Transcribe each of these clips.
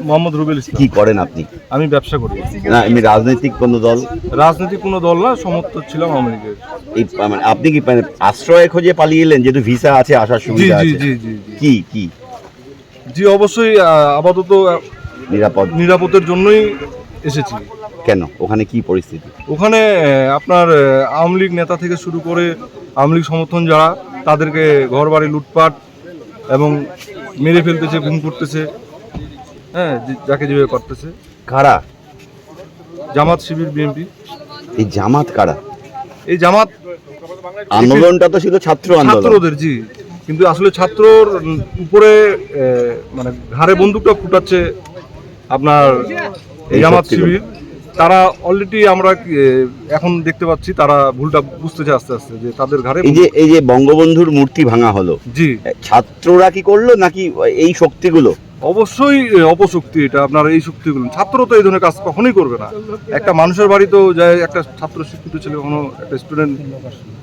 মোহাম্মদ রুবেল ইসলাম। কি করেন আপনি? আমি ব্যবসা করি। না, এমনি রাজনৈতিক কোনো দল? রাজনৈতিক কোনো দল না, সমর্থক ছিলাম আওয়ামী লীগের। এই মানে আপনি কি মানে আশ্রয় খোঁজে পালিয়ে এলেন, যেহেতু ভিসা আছে, আসার জি সুবিধা জি আছে? জি জি কি কি জি অবশ্যই আপাতত নিরাপদের জন্যই এসেছি। কেন, ওখানে কি পরিস্থিতি? ওখানে আপনার আওয়ামী লীগ নেতা থেকে শুরু করে আওয়ামী লীগ সমর্থন যারা, তাদেরকে ঘর বাড়ি লুটপাট এবং মেরে ফেলতেছে, গুম করতেছে, হ্যাঁ, যাকে যেভাবে করতেছে। কারা? জামাত, শিবির, বিএনপি। এই জামাত কারা? এই জামাত আন্দোলনটা তো ছিল ছাত্র আন্দোলন। ছাত্রদের, জি, কিন্তু আসলে ছাত্রর উপরে মানে ঘাড়ে বন্দুকটা ফুটাচ্ছে আপনার এই জামাত, শক্তিগুলো। শিবির। তারা অলরেডি আমরা এখন দেখতে পাচ্ছি তারা ভুলটা বুঝতেছে আস্তে আস্তে, যে তাদের ঘাড়ে এই যে বঙ্গবন্ধুর মূর্তি ভাঙা হলো, জি, ছাত্ররা কি করলো নাকি এই শক্তিগুলো? অবশ্যই অপশক্তি এটা। আপনার এই শক্তিগুলো, ছাত্র তো এই ধরনের কাজ কখনোই করবে না। একটা মানুষের বাড়ি তো যায়, একটা ছাত্র শিক্ষিত ছেলে, কখনো একটা স্টুডেন্ট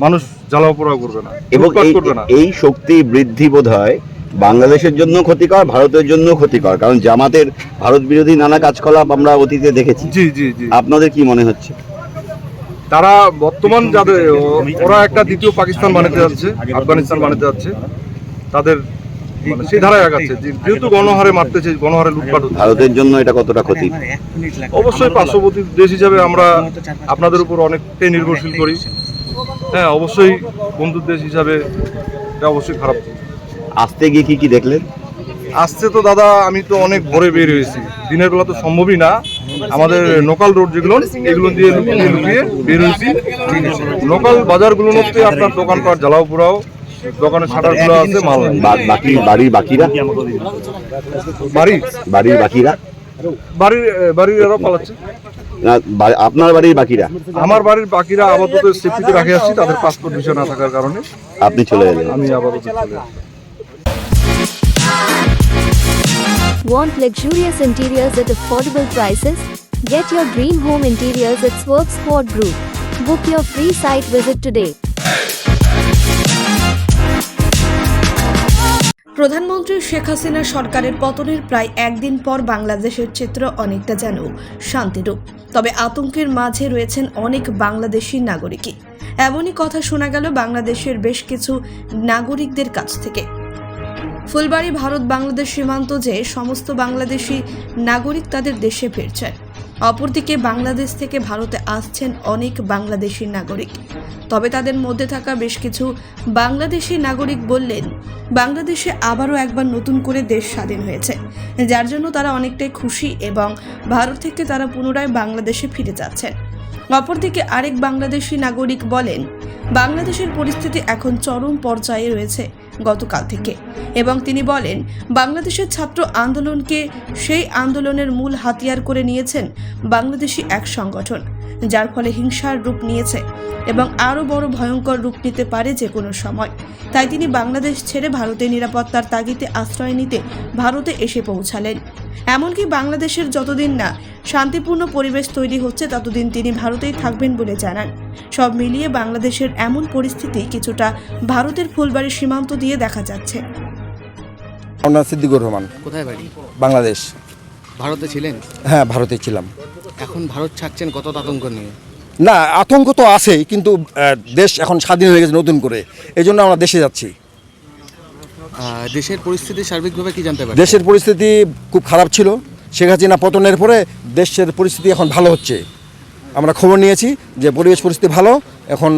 মানুষ জ্বালাও পোড়াও করবে না, এবং লুটপাট করবে না। এই শক্তি বৃদ্ধি বোধহয় বাংলাদেশের জন্য ক্ষতিকর, ভারতের জন্য ক্ষতিকর, কারণ জামাতের ভারত বিরোধী নানা কাজকলাপ আমরা অতীতে দেখেছি। জি জি জি। আপনাদের কি মনে হচ্ছে? তারা বর্তমান যাদের, ওরা একটা দ্বিতীয় পাকিস্তান বানাতে যাচ্ছে, আফগানিস্তান বানাতে যাচ্ছে, তাদের মানে সেই ধারায় আগাচ্ছে। যেহেতু গণহারে মারতেছে, গণহারে লুটপাট হচ্ছে, ভারতের জন্য এটা কতটা ক্ষতি? অবশ্যই পার্শ্ববর্তী দেশ হিসাবে আমরা আপনাদের উপর অনেকটাই নির্ভরশীল করি। হ্যাঁ, অবশ্যই বন্ধুর দেশ হিসাবে এটা অবশ্যই খারাপ। আসতে গিয়ে কি কি দেখলেন? আসছে তো দাদা, আমি তো অনেক ভোরে বের হয়েছি, দিনের বেলা তো সম্ভবই না। আমাদের লোকাল রোড যেগুলো, এগুলো দিয়ে লুকিয়ে লুকিয়ে বের হয়েছি। লোকাল বাজারগুলোর মধ্যে আপনার দোকানপাট জ্বালাও পোড়াও, দোকানের শাটারগুলো আছে, মাল নাই। বাড়ির বাকিরা বাড়ির এরাও পালাচ্ছে। না, আপনার বাড়ির বাকিরা? আমার বাড়ির বাকিরা আপাতত সেফটিতে রাখে আসছি, তাদের পাসপোর্ট ভিসা না থাকার কারণে। আপনি চলে এলেন? আমি আপাতত চলে আসছি। Want luxurious interiors at affordable prices? Get your dream home interiors at Swerve Squad Group. Book your free site visit today. প্রধানমন্ত্রী শেখ হাসিনা সরকারের পতনের প্রায় একদিন পর বাংলাদেশের চিত্র অনেকটা যেন শান্তিরূপ, তবে আতঙ্কের মাঝে রয়েছেন অনেক বাংলাদেশি নাগরিকই। এমনই কথা শোনা গেল বাংলাদেশের বেশ কিছু নাগরিকদের কাছ থেকে। ফুলবাড়ী ভারত বাংলাদেশ সীমান্ত যে সমস্ত বাংলাদেশি নাগরিক তাদের দেশে ফিরছেন, অপরদিকে বাংলাদেশ থেকে ভারতে আসছেন অনেক বাংলাদেশি নাগরিক। তবে তাদের মধ্যে থাকা বেশ কিছু বাংলাদেশি নাগরিক বললেন, বাংলাদেশে আবারও একবার নতুন করে দেশ স্বাধীন হয়েছে, যার জন্য তারা অনেকটাই খুশি এবং ভারত থেকে তারা পুনরায় বাংলাদেশে ফিরে যাচ্ছেন। অপরদিকে আরেক বাংলাদেশি নাগরিক বলেন, বাংলাদেশের পরিস্থিতি এখন চরম পর্যায়ে রয়েছে গতকাল থেকে, এবং তিনি বলেন বাংলাদেশের ছাত্র আন্দোলনকে সেই আন্দোলনের মূল হাতিয়ার করে নিয়েছেন বাংলাদেশি এক সংগঠন, যার ফলে হিংসার রূপ নিয়েছে এবং আরও বড় ভয়ঙ্কর রূপ নিতে পারে যে কোনো সময়। তাই তিনি বাংলাদেশ ছেড়ে ভারতের নিরাপত্তার তাগিদে আশ্রয় নিতে ভারতে এসে পৌঁছালেন। এমনকি বাংলাদেশের যতদিন না শান্তিপূর্ণ পরিবেশ তৈরি হচ্ছে ততদিন তিনি ভারতেই থাকবেন বলে জানান। সব মিলিয়ে বাংলাদেশের এমন পরিস্থিতি কিছুটা ভারতের ফুলবাড়ি সীমান্ত দিয়ে দেখা যাচ্ছে। সিদ্দিকুর রহমান। কোথায় বাড়ি? বাংলাদেশ। ভারতে ছিলেন? হ্যাঁ, ভারতে ছিলাম। এখন ভারত ছাড়ছেন কত আতঙ্ক নিয়ে? না, আতঙ্ক তো আছেই, কিন্তু দেশ এখন স্বাধীন হয়ে গেছে নতুন করে, এই জন্য আমরা দেশে যাচ্ছি। দেশের পরিস্থিতি সার্বিকভাবে কি জানতে পারেন? দেশের পরিস্থিতি খুব খারাপ ছিল, শেখ হাসিনা পতনের পরে দেশের পরিস্থিতি এখন ভালো হচ্ছে। আমরা খবর নিয়েছি যে পরিবেশ পরিস্থিতি ভালো, এখন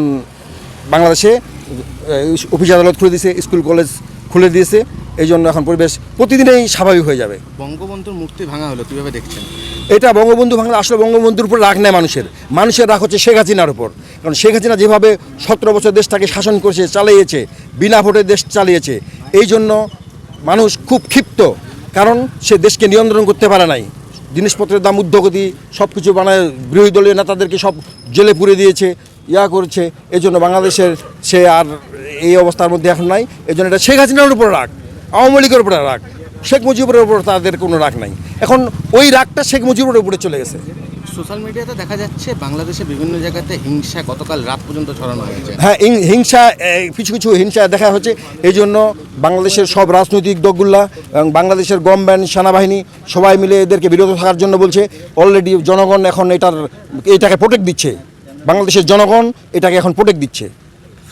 বাংলাদেশে অফিস আদালত খুলে দিয়েছে, স্কুল কলেজ খুলে দিয়েছে, এই জন্য এখন পরিবেশ প্রতিদিনই স্বাভাবিক হয়ে যাবে। বঙ্গবন্ধুর মূর্তি ভাঙা হলো, কীভাবে দেখছেন? এটা বঙ্গবন্ধু ভাঙলে আসলে বঙ্গবন্ধুর উপর রাগ নেয় মানুষের রাগ হচ্ছে শেখ হাসিনার উপর। কারণ শেখ হাসিনা যেভাবে 17 বছর দেশটাকে শাসন করেছে, চালিয়েছে, বিনা ভোটে দেশ চালিয়েছে, এই জন্য মানুষ খুব ক্ষিপ্ত, কারণ সে দেশকে নিয়ন্ত্রণ করতে পারে নাই। জিনিসপত্রের দাম ঊর্ধ্বগতি, সব কিছু বানায়, বিরোধী দলীয় নেতাদেরকে সব জেলে পুরে দিয়েছে, করেছে। এই জন্য বাংলাদেশের সে আর এই অবস্থার মধ্যে এখন নাই। এই জন্য এটা শেখ হাসিনার উপর রাগ, আওয়ামী লীগের উপরে রাগ, শেখ মুজিবের উপর তাদের কোনো রাগ নাই। এখন ওই রাগটা শেখ মুজিবের উপরে চলে গেছে। সোশ্যাল মিডিয়াতে দেখা যাচ্ছে বাংলাদেশে বিভিন্ন জায়গাতে হিংসা গতকাল রাত পর্যন্ত ছড়ানো হয়েছে। হ্যাঁ, হিংসা কিছু কিছু হিংসা দেখা হচ্ছে। এই জন্য বাংলাদেশের সব রাজনৈতিক দলগুলা এবং বাংলাদেশের গভর্নমেন্ট সেনাবাহিনী সবাই মিলে এদেরকে বিরত থাকার জন্য বলছে। অলরেডি জনগণ এখন এটাকে প্রোটেক্ট দিচ্ছে, বাংলাদেশের জনগণ এটাকে এখন প্রোটেক্ট দিচ্ছে।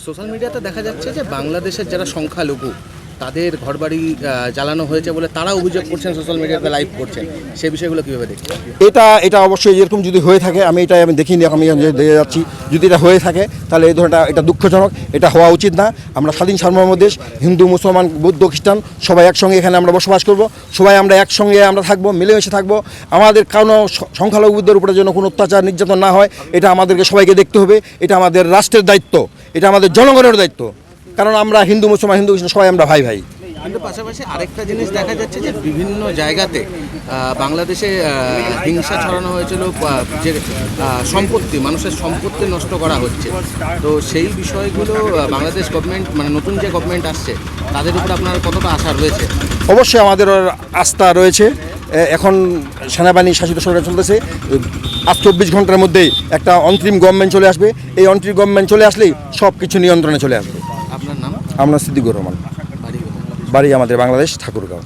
সোশ্যাল মিডিয়াতে দেখা যাচ্ছে যে বাংলাদেশের যারা সংখ্যালঘু তাদের ঘরবাড়ি জ্বালানো হয়েছে বলে তারা অভিযোগ করছেন, সোশ্যাল মিডিয়াতে লাইভ করছেন, সেই বিষয়গুলো কীভাবে দেখছেন? এটা অবশ্যই এরকম যদি হয়ে থাকে, আমি দেখিনি, আমি দেখে যাচ্ছি, যদি এটা হয়ে থাকে তাহলে এই ধরনের এটা দুঃখজনক, এটা হওয়া উচিত না। আমরা স্বাধীন সার্বভৌম দেশ, হিন্দু মুসলমান বৌদ্ধ খ্রিস্টান সবাই একসঙ্গে এখানে আমরা বসবাস করব, সবাই আমরা একসঙ্গে আমরা থাকবো, মিলেমিশে থাকবো। আমাদের কোনো সংখ্যালঘুদের উপরে যেন কোনো অত্যাচার নির্যাতন না হয়, এটা আমাদেরকে সবাইকে দেখতে হবে। এটা আমাদের রাষ্ট্রের দায়িত্ব, এটা আমাদের জনগণের দায়িত্ব, কারণ আমরা হিন্দু মুসলমান হিন্দু খ্রিস্টান সবাই আমরা ভাই ভাই। কিন্তু পাশাপাশি আরেকটা জিনিস দেখা যাচ্ছে যে বিভিন্ন জায়গাতে বাংলাদেশে হিংসা ছড়ানো হয়েছিল, যে সম্পত্তি, মানুষের সম্পত্তি নষ্ট করা হচ্ছে। তো সেই বিষয়গুলো বাংলাদেশ গভর্নমেন্ট, মানে নতুন যে গভর্নমেন্ট আসছে, তাদের উপর আপনার কতটা আশা রয়েছে? অবশ্যই আমাদের আস্থা রয়েছে। এখন সেনাবাহিনী শাসিত সরকার চলতেছে, আজ 24 ঘন্টার মধ্যেই একটা অন্তরিম গভর্নমেন্ট চলে আসবে। এই অন্তরিম গভর্নমেন্ট চলে আসলেই সব কিছু নিয়ন্ত্রণে চলে আসবে। আপনার নাম? আমরা সিদ্দিকুর রহমান, বাড়ি? বাড়ি আমাদের বাংলাদেশ, ঠাকুরগাঁও।